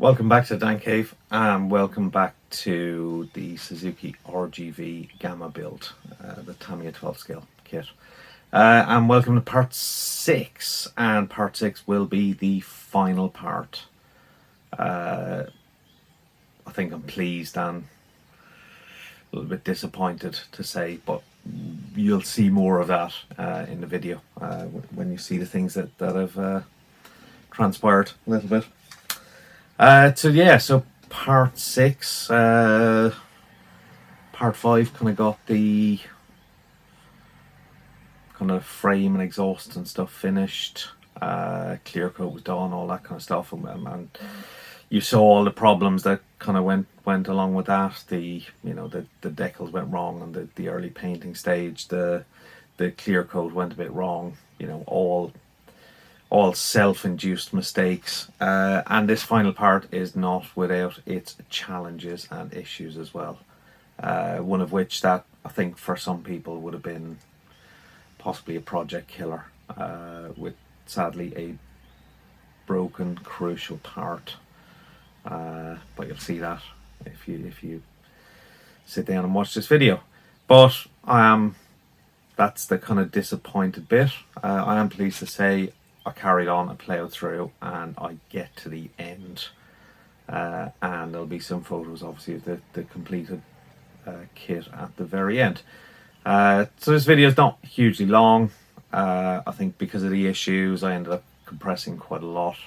Welcome back to Dan Cave, and welcome back to the Suzuki RGV Gamma build, the Tamiya 12 scale kit. And welcome to part 6, and part 6 will be the final part. I think I'm pleased and a little bit disappointed to say, but you'll see more of that in the video when you see the things that have transpired a little bit. So part 6, part 5 kind of got the kind of frame and exhaust and stuff finished. Clear coat was done, all that kind of stuff, and you saw all the problems that kind of went along with that. The decals went wrong on the early painting stage. The clear coat went a bit wrong. All self-induced mistakes, and this final part is not without its challenges and issues as well. One of which that I think for some people would have been possibly a project killer, with sadly a broken crucial part. But you'll see that if you sit down and watch this video. But that's the kind of disappointed bit. I am pleased to say I carried on and ploughed through, and I get to the end, and there'll be some photos obviously of the completed kit at the very end. So this video is not hugely long. I think because of the issues I ended up compressing quite a lot,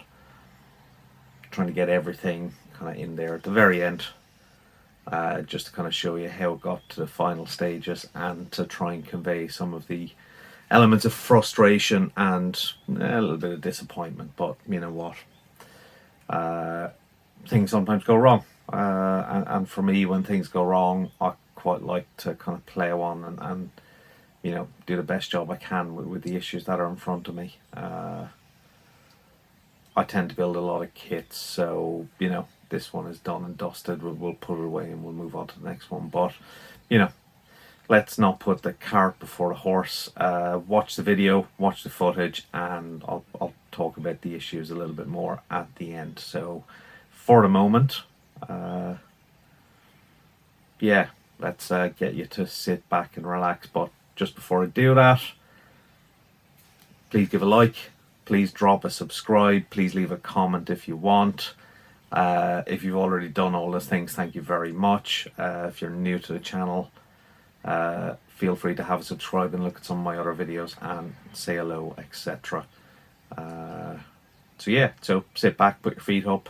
trying to get everything kind of in there at the very end, just to kind of show you how it got to the final stages, and to try and convey some of the elements of frustration and a little bit of disappointment. But you know what, things sometimes go wrong, and for me, when things go wrong, I quite like to kind of plough on and do the best job I can with the issues that are in front of me. I tend to build a lot of kits, so this one is done and dusted. We'll put it away and we'll move on to the next one. But let's not put the cart before the horse. Watch the video, watch the footage, and I'll talk about the issues a little bit more at the end. So for the moment, let's get you to sit back and relax. But just before I do that, please give a like, please drop a subscribe, please leave a comment if you want. If you've already done all those things, thank you very much. If you're new to the channel, feel free to have a subscribe and look at some of my other videos and say hello, etc. So sit back, put your feet up,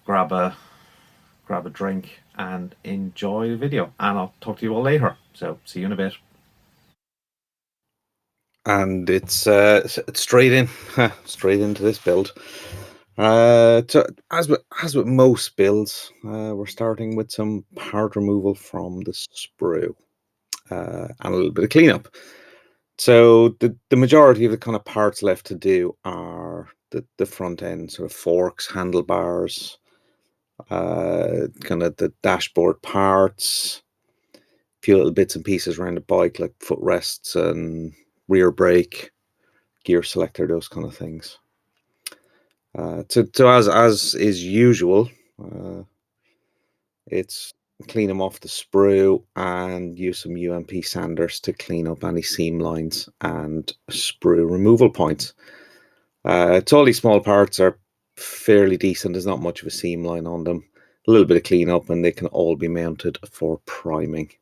grab a drink, and enjoy the video. And I'll talk to you all later. So see you in a bit. And it's straight into this build. So as with most builds, we're starting with some part removal from the sprue, and a little bit of cleanup. So the majority of the kind of parts left to do are the front end, sort of forks, handlebars, kind of the dashboard parts, a few little bits and pieces around the bike like footrests and rear brake, gear selector, those kind of things. So as is usual, it's clean them off the sprue and use some UMP sanders to clean up any seam lines and sprue removal points. So all these small parts are fairly decent. There's not much of a seam line on them. A little bit of cleanup and they can all be mounted for priming.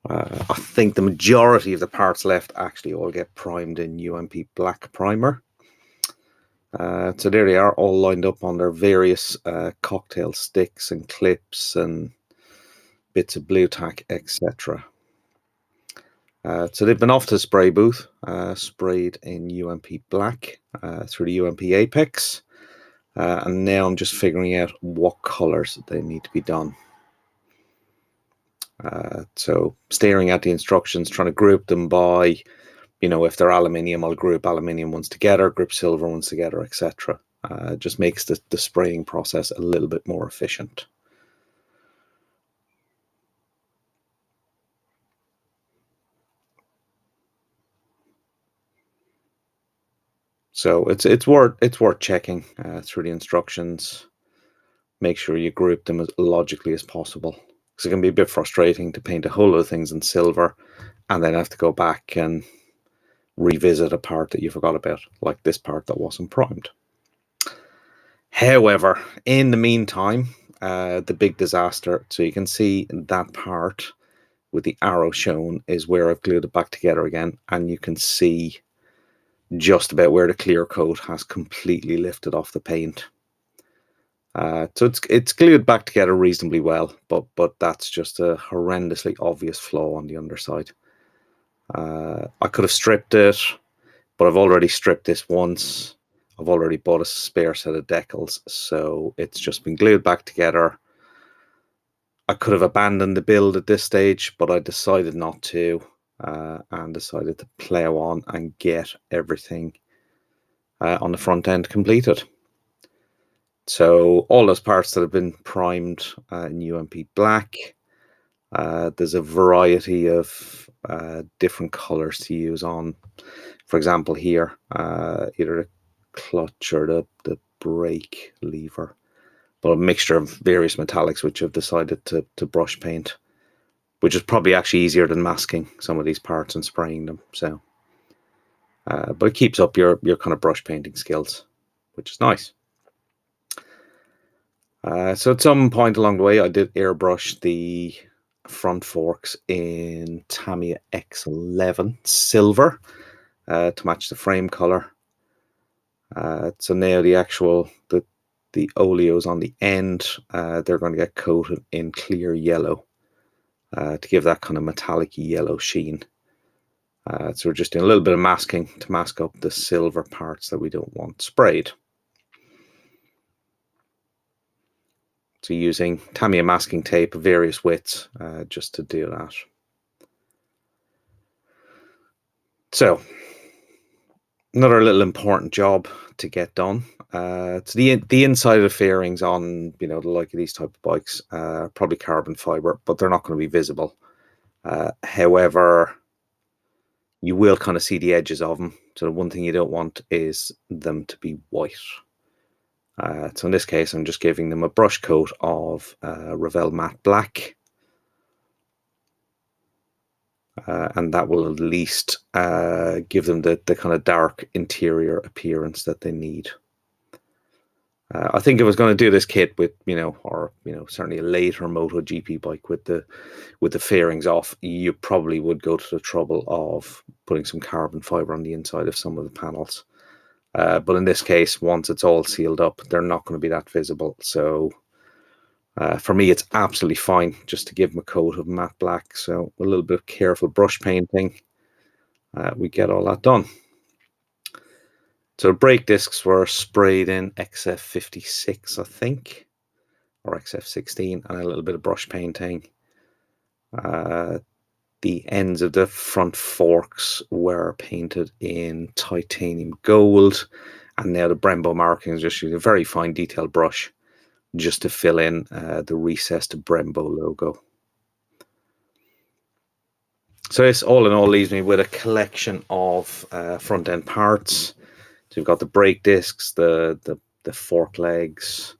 I think the majority of the parts left actually all get primed in UMP black primer. So there they are, all lined up on their various cocktail sticks and clips and bits of blue tack, etc. So they've been off to the spray booth, sprayed in UMP black through the UMP apex, and now I'm just figuring out what colors they need to be done. So staring at the instructions, trying to group them by, if they're aluminium, I'll group aluminium ones together, group silver ones together, etc. Just makes the spraying process a little bit more efficient. So it's worth checking through the instructions. make sure you group them as logically as possible. Because it can be a bit frustrating to paint a whole lot of things in silver and then have to go back and revisit a part that you forgot about, like this part that wasn't primed. However, in the meantime, the big disaster, so you can see that part with the arrow shown is where I've glued it back together again, and you can see just about where the clear coat has completely lifted off the paint. So it's glued back together reasonably well, but that's just a horrendously obvious flaw on the underside. I could have stripped it, but I've already stripped this once. I've already bought a spare set of decals, so it's just been glued back together. I could have abandoned the build at this stage, but I decided not to, and decided to plow on and get everything on the front end completed. So all those parts that have been primed in UMP black, there's a variety of different colors to use on, for example, here, either the clutch or the brake lever, but a mixture of various metallics which I've decided to brush paint, which is probably actually easier than masking some of these parts and spraying them. So, but it keeps up your kind of brush painting skills, which is nice. So at some point along the way, I did airbrush the front forks in Tamiya X11 silver to match the frame color. So now the actual the oleos on the end, they're going to get coated in clear yellow to give that kind of metallic yellow sheen. So we're just doing a little bit of masking to mask up the silver parts that we don't want sprayed. So using Tamiya masking tape of various widths just to do that. So another little important job to get done. It's the inside of the fairings on the like of these type of bikes, probably carbon fiber, but they're not going to be visible. However, you will kind of see the edges of them. So the one thing you don't want is them to be white. So in this case, I'm just giving them a brush coat of Revell Matte Black. And that will at least give them the kind of dark interior appearance that they need. I think if I was going to do this kit with, certainly a later MotoGP bike with the fairings off, you probably would go to the trouble of putting some carbon fiber on the inside of some of the panels. But in this case, once it's all sealed up, they're not going to be that visible. So for me, it's absolutely fine just to give them a coat of matte black. So a little bit of careful brush painting, we get all that done. So brake discs were sprayed in XF56, I think, or XF16, and a little bit of brush painting. The ends of the front forks were painted in titanium gold, and now the Brembo markings just use a very fine detailed brush just to fill in the recessed Brembo logo. So this all in all leaves me with a collection of front end parts. So we've got the brake discs, the fork legs,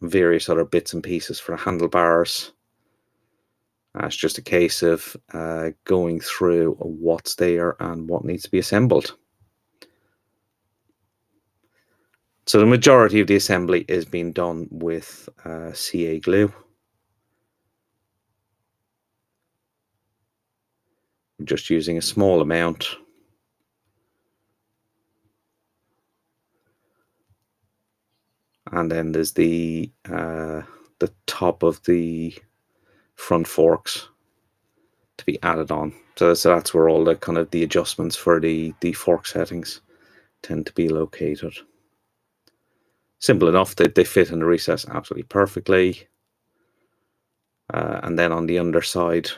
various other bits and pieces for the handlebars. It's just a case of going through what's there and what needs to be assembled. So the majority of the assembly is being done with CA glue. I'm just using a small amount. And then there's the top of the front forks to be added on. So that's where all the kind of the adjustments for the fork settings tend to be located. Simple enough, they fit in the recess absolutely perfectly. And then on the underside,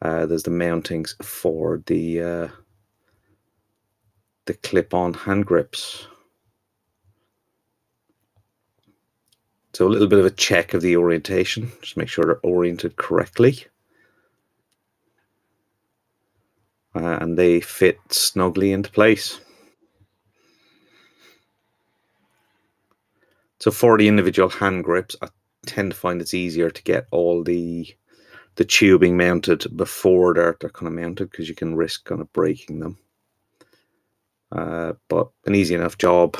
there's the mountings for the clip-on hand grips. So a little bit of a check of the orientation, just make sure they're oriented correctly. And they fit snugly into place. So for the individual hand grips, I tend to find it's easier to get all the tubing mounted before they're kind of mounted, because you can risk kind of breaking them. But an easy enough job.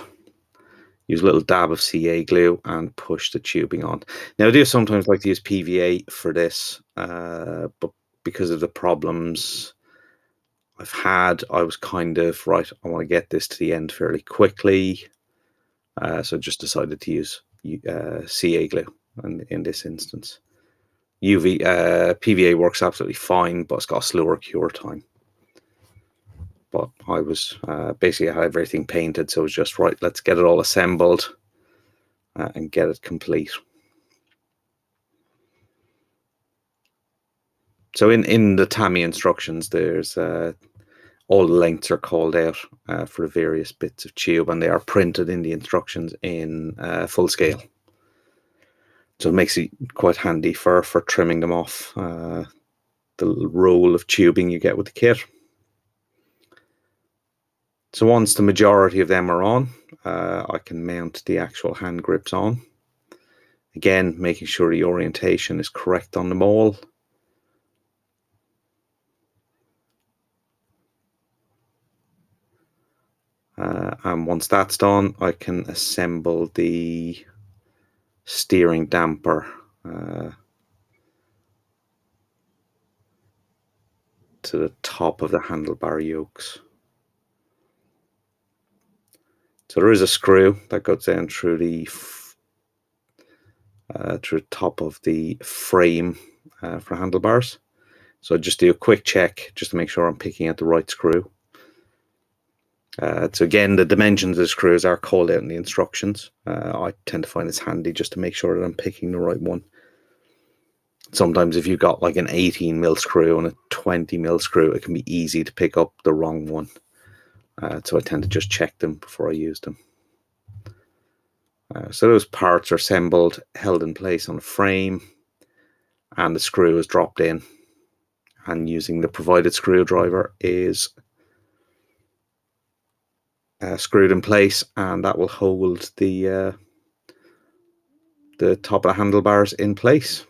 Use a little dab of CA glue and push the tubing on. Now I do sometimes like to use PVA for this, but because of the problems I've had, I was kind of, right, I want to get this to the end fairly quickly. So I just decided to use CA glue in this instance. PVA works absolutely fine, but it's got a slower cure time. But I was basically, I had everything painted, so it was just, right, let's get it all assembled and get it complete. So in the Tamiya instructions, there's all the lengths are called out for the various bits of tube, and they are printed in the instructions in full scale. So it makes it quite handy for trimming them off the roll of tubing you get with the kit. So once the majority of them are on, I can mount the actual hand grips on. Again, making sure the orientation is correct on them all. And once that's done, I can assemble the steering damper to the top of the handlebar yokes. So there is a screw that goes down through the top of the frame for handlebars. So I just do a quick check just to make sure I'm picking out the right screw. So again, the dimensions of the screws are called out in the instructions. I tend to find it's handy just to make sure that I'm picking the right one. Sometimes if you've got like an 18mm screw and a 20mm screw, it can be easy to pick up the wrong one. So I tend to just check them before I use them. So those parts are assembled, held in place on a frame, and the screw is dropped in. And using the provided screwdriver is screwed in place, and that will hold the top of the handlebars in place.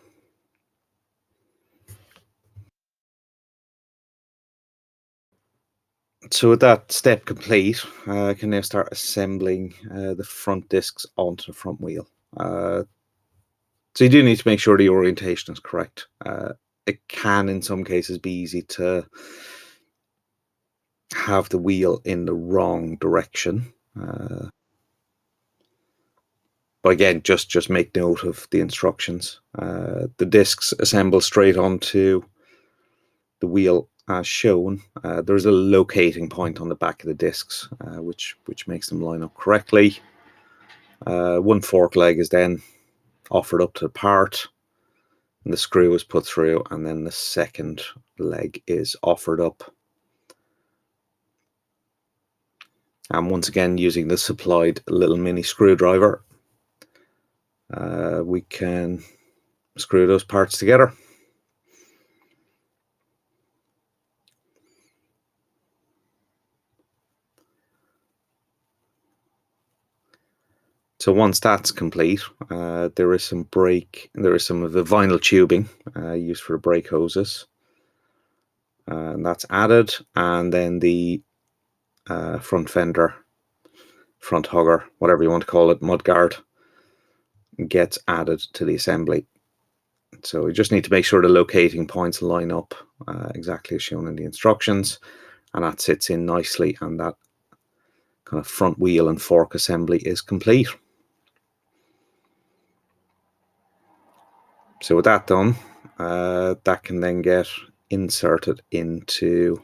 So with that step complete, I can now start assembling the front discs onto the front wheel. So you do need to make sure the orientation is correct. It can, in some cases, be easy to have the wheel in the wrong direction. But again, just make note of the instructions. The discs assemble straight onto the wheel as shown. There's a locating point on the back of the discs, which makes them line up correctly. One fork leg is then offered up to the part, and the screw is put through, and then the second leg is offered up. And once again, using the supplied little mini screwdriver, we can screw those parts together. So once that's complete, there is some of the vinyl tubing used for the brake hoses, and that's added, and then the front fender, front hugger, whatever you want to call it, mudguard, gets added to the assembly. So we just need to make sure the locating points line up exactly as shown in the instructions, and that sits in nicely, and that kind of front wheel and fork assembly is complete. So with that done, that can then get inserted into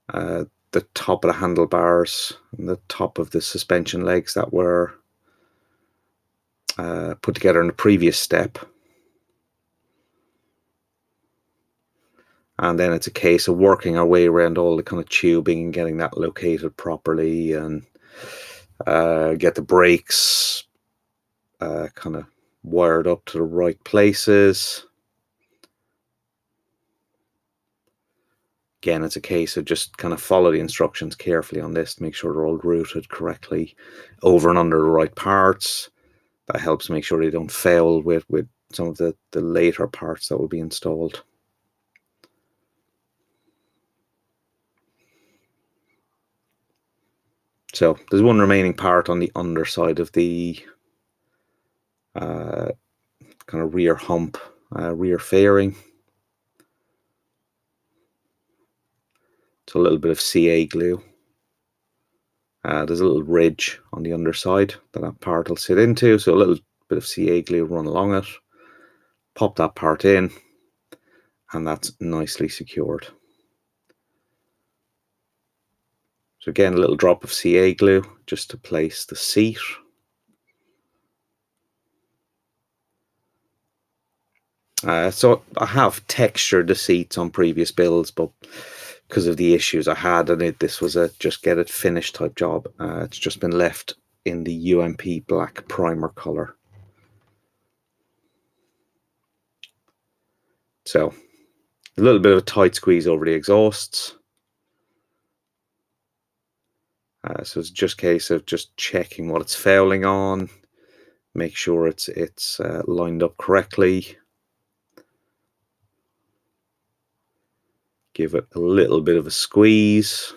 the top of the handlebars and the top of the suspension legs that were put together in the previous step. And then it's a case of working our way around all the kind of tubing and getting that located properly, and get the brakes kind of wired up to the right places. again, it's a case of just kind of follow the instructions carefully on this to make sure they're all routed correctly over and under the right parts. That helps make sure they don't fail with some of the later parts that will be installed. So there's one remaining part on the underside of the kind of rear hump, rear fairing. So a little bit of CA glue. There's a little ridge on the underside that part will sit into, so a little bit of CA glue run along it. Pop that part in, and that's nicely secured. So again, a little drop of CA glue just to place the seat. So I have textured the seats on previous builds, but because of the issues I had in it, this was a just get it finished type job. It's just been left in the UMP black primer color. So a little bit of a tight squeeze over the exhausts. So it's just a case of just checking what it's fouling on, make sure it's lined up correctly. Give it a little bit of a squeeze,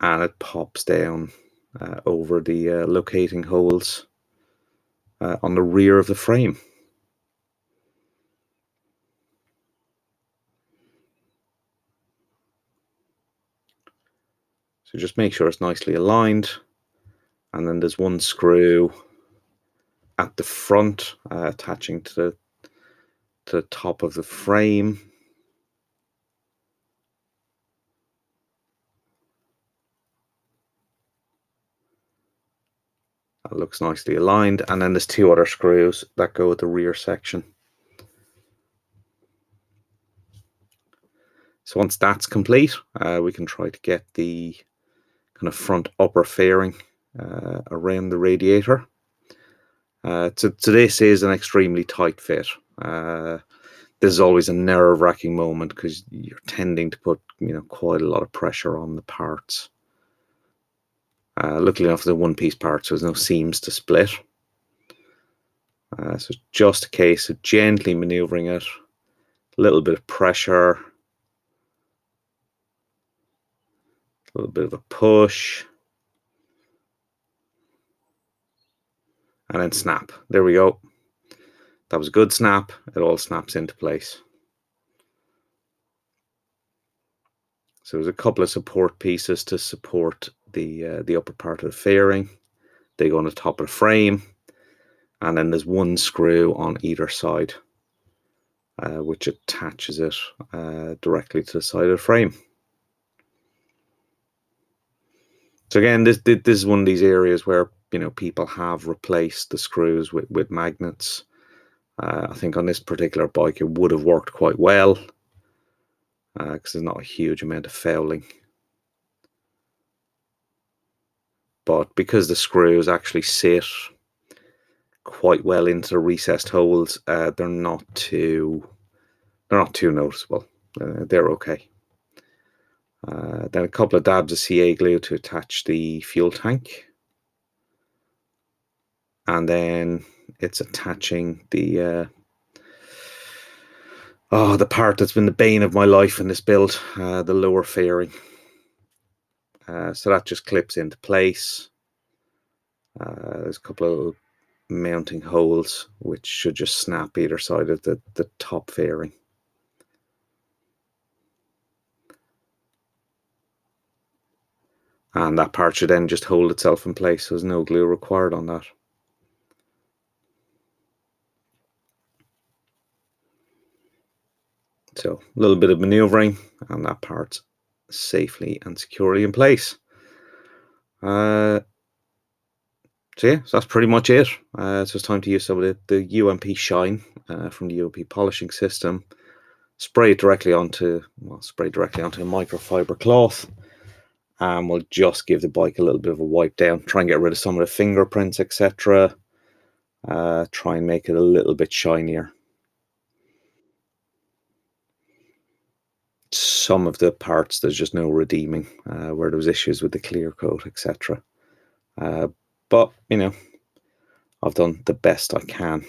and it pops down over the locating holes on the rear of the frame. So just make sure it's nicely aligned, and then there's one screw at the front attaching to the top of the frame. That looks nicely aligned, and then there's two other screws that go with the rear section. So once that's complete, we can try to get the kind of front upper fairing around the radiator. So this is an extremely tight fit. This is always a nerve-wracking moment because you're tending to put quite a lot of pressure on the parts. Luckily enough, they're one-piece parts, so there's no seams to split. So it's just a case of gently maneuvering it, a little bit of pressure, a little bit of a push, and then snap. There we go. That was a good snap. It all snaps into place. So there's a couple of support pieces to support the upper part of the fairing. They go on the top of the frame, and then there's one screw on either side, which attaches it directly to the side of the frame. So again, this is one of these areas where people have replaced the screws with magnets. I think on this particular bike it would have worked quite well because there's not a huge amount of fouling. But because the screws actually sit quite well into the recessed holes, they're not too noticeable. They're okay. Then a couple of dabs of CA glue to attach the fuel tank, and then it's attaching the part that's been the bane of my life in this build, the lower fairing. So that just clips into place. There's a couple of mounting holes which should just snap either side of the top fairing. And that part should then just hold itself in place, so there's no glue required on that. So a little bit of maneuvering, and that part's safely and securely in place. So yeah, so that's pretty much it. So it's time to use some of the UMP shine from the UMP polishing system. Spray it directly onto a microfiber cloth, and we'll just give the bike a little bit of a wipe down. Try and get rid of some of the fingerprints, etc. Try and make it a little bit shinier. some of the parts there's just no redeeming, where there was issues with the clear coat, etc. But you know, I've done the best I can.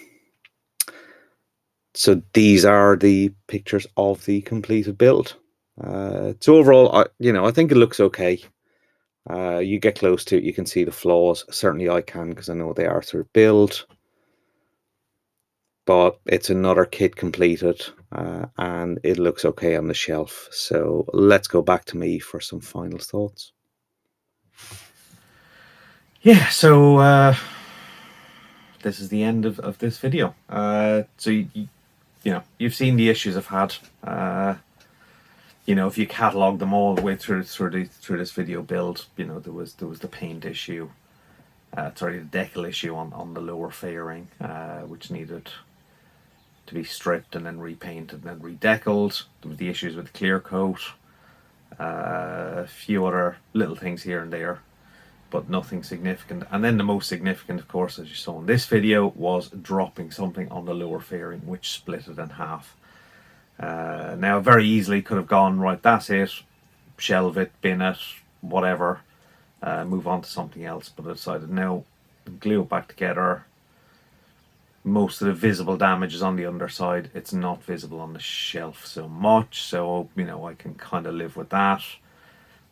So these are the pictures of the completed build. So overall, I think it looks okay. You get close to it, you can see the flaws. Certainly I can, because I know they are through build. But it's another kit completed, and it looks okay on the shelf. So let's go back to me for some final thoughts. Yeah, so this is the end of this video. So you've seen the issues I've had. If you catalogue them all the way through this video build, there was the paint issue, the decal issue on the lower fairing, which needed to be stripped and then repainted and then redeckled. There was the issues with the clear coat, a few other little things here and there, but nothing significant. And then the most significant, of course, as you saw in this video, was dropping something on the lower fairing, which split it in half. Now, very easily could have gone, right, that's it, shelve it, bin it, whatever, move on to something else. But I decided, no, glue it back together. Most of the visible damage is on the underside. It's not visible on the shelf so much, so I can kind of live with that.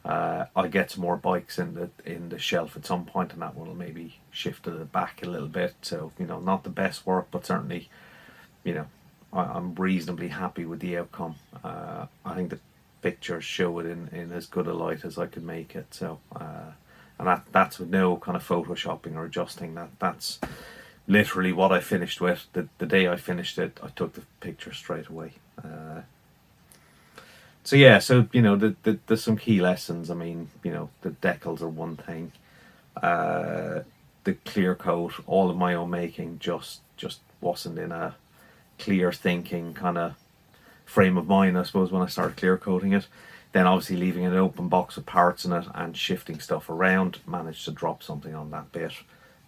I'll get some more bikes in the shelf at some point, and that will maybe shift to the back a little bit. So not the best work, but certainly I'm reasonably happy with the outcome. I think the pictures show it in as good a light as I could make it. So and that's with no kind of photoshopping or adjusting. That's literally what I finished with. The day I finished it, I took the picture straight away. So yeah, there's some key lessons. I mean, the decals are one thing. The clear coat, all of my own making, just wasn't in a clear thinking kind of frame of mind, I suppose, when I started clear coating it. Then obviously leaving an open box with parts in it and shifting stuff around, managed to drop something on that bit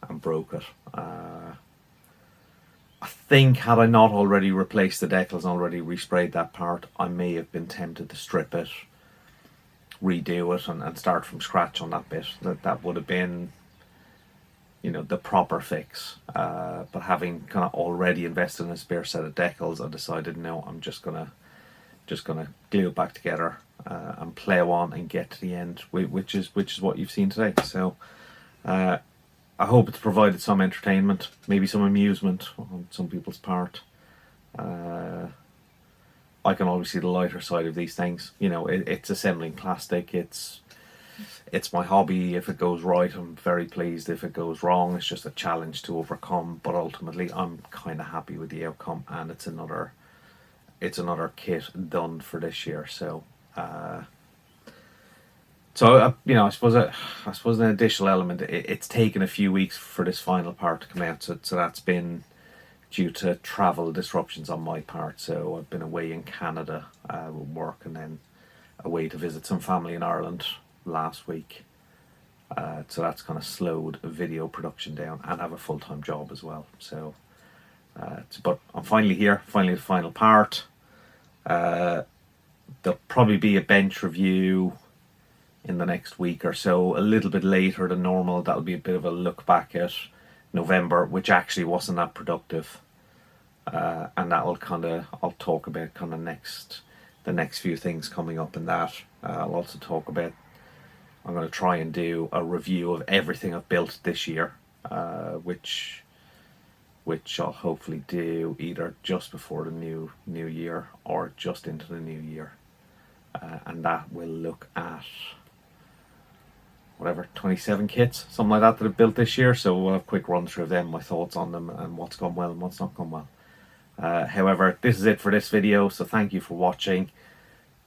and broke it. I think had I not already replaced the decals and already resprayed that part, I may have been tempted to strip it, redo it, and start from scratch on that bit. That would have been, the proper fix. But having kind of already invested in a spare set of decals, I decided, no, I'm just gonna glue it back together and plow on and get to the end, which is what you've seen today. So I hope it's provided some entertainment, maybe some amusement on some people's part. I can always see the lighter side of these things. It's assembling plastic. It's my hobby. If it goes right, I'm very pleased. If it goes wrong, it's just a challenge to overcome. But ultimately, I'm kind of happy with the outcome, and it's another kit done for this year. So. I suppose an additional element. It's taken a few weeks for this final part to come out, so that's been due to travel disruptions on my part. So I've been away in Canada with work, and then away to visit some family in Ireland last week. So that's kind of slowed video production down, and I have a full-time job as well. So, but I'm finally here, finally the final part. There'll probably be a bench review in the next week or so, a little bit later than normal. That'll be a bit of a look back at November, which actually wasn't that productive, and that'll I'll talk about kind of the next few things coming up in that. I'll also talk about, I'm going to try and do a review of everything I've built this year, which I'll hopefully do either just before the new year or just into the new year, and that will look at 27 kits, something like that I've built this year. So we'll have a quick run through of them, my thoughts on them, and what's gone well and what's not gone well. However, this is it for this video, so thank you for watching.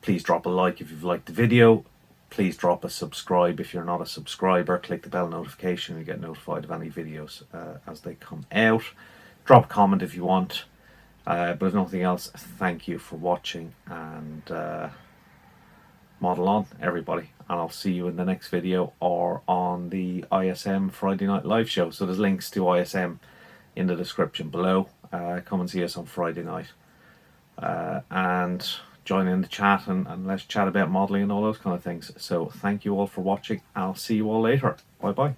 Please drop a like if you've liked the video. Please drop a subscribe if you're not a subscriber. Click the bell notification and you get notified of any videos as they come out. Drop a comment if you want. But if nothing else, thank you for watching, and model on, everybody. And I'll see you in the next video or on the ISM Friday night live show. So there's links to ISM in the description below. Come and see us on Friday night. And join in the chat and let's chat about modelling and all those kind of things. So thank you all for watching. I'll see you all later. Bye bye.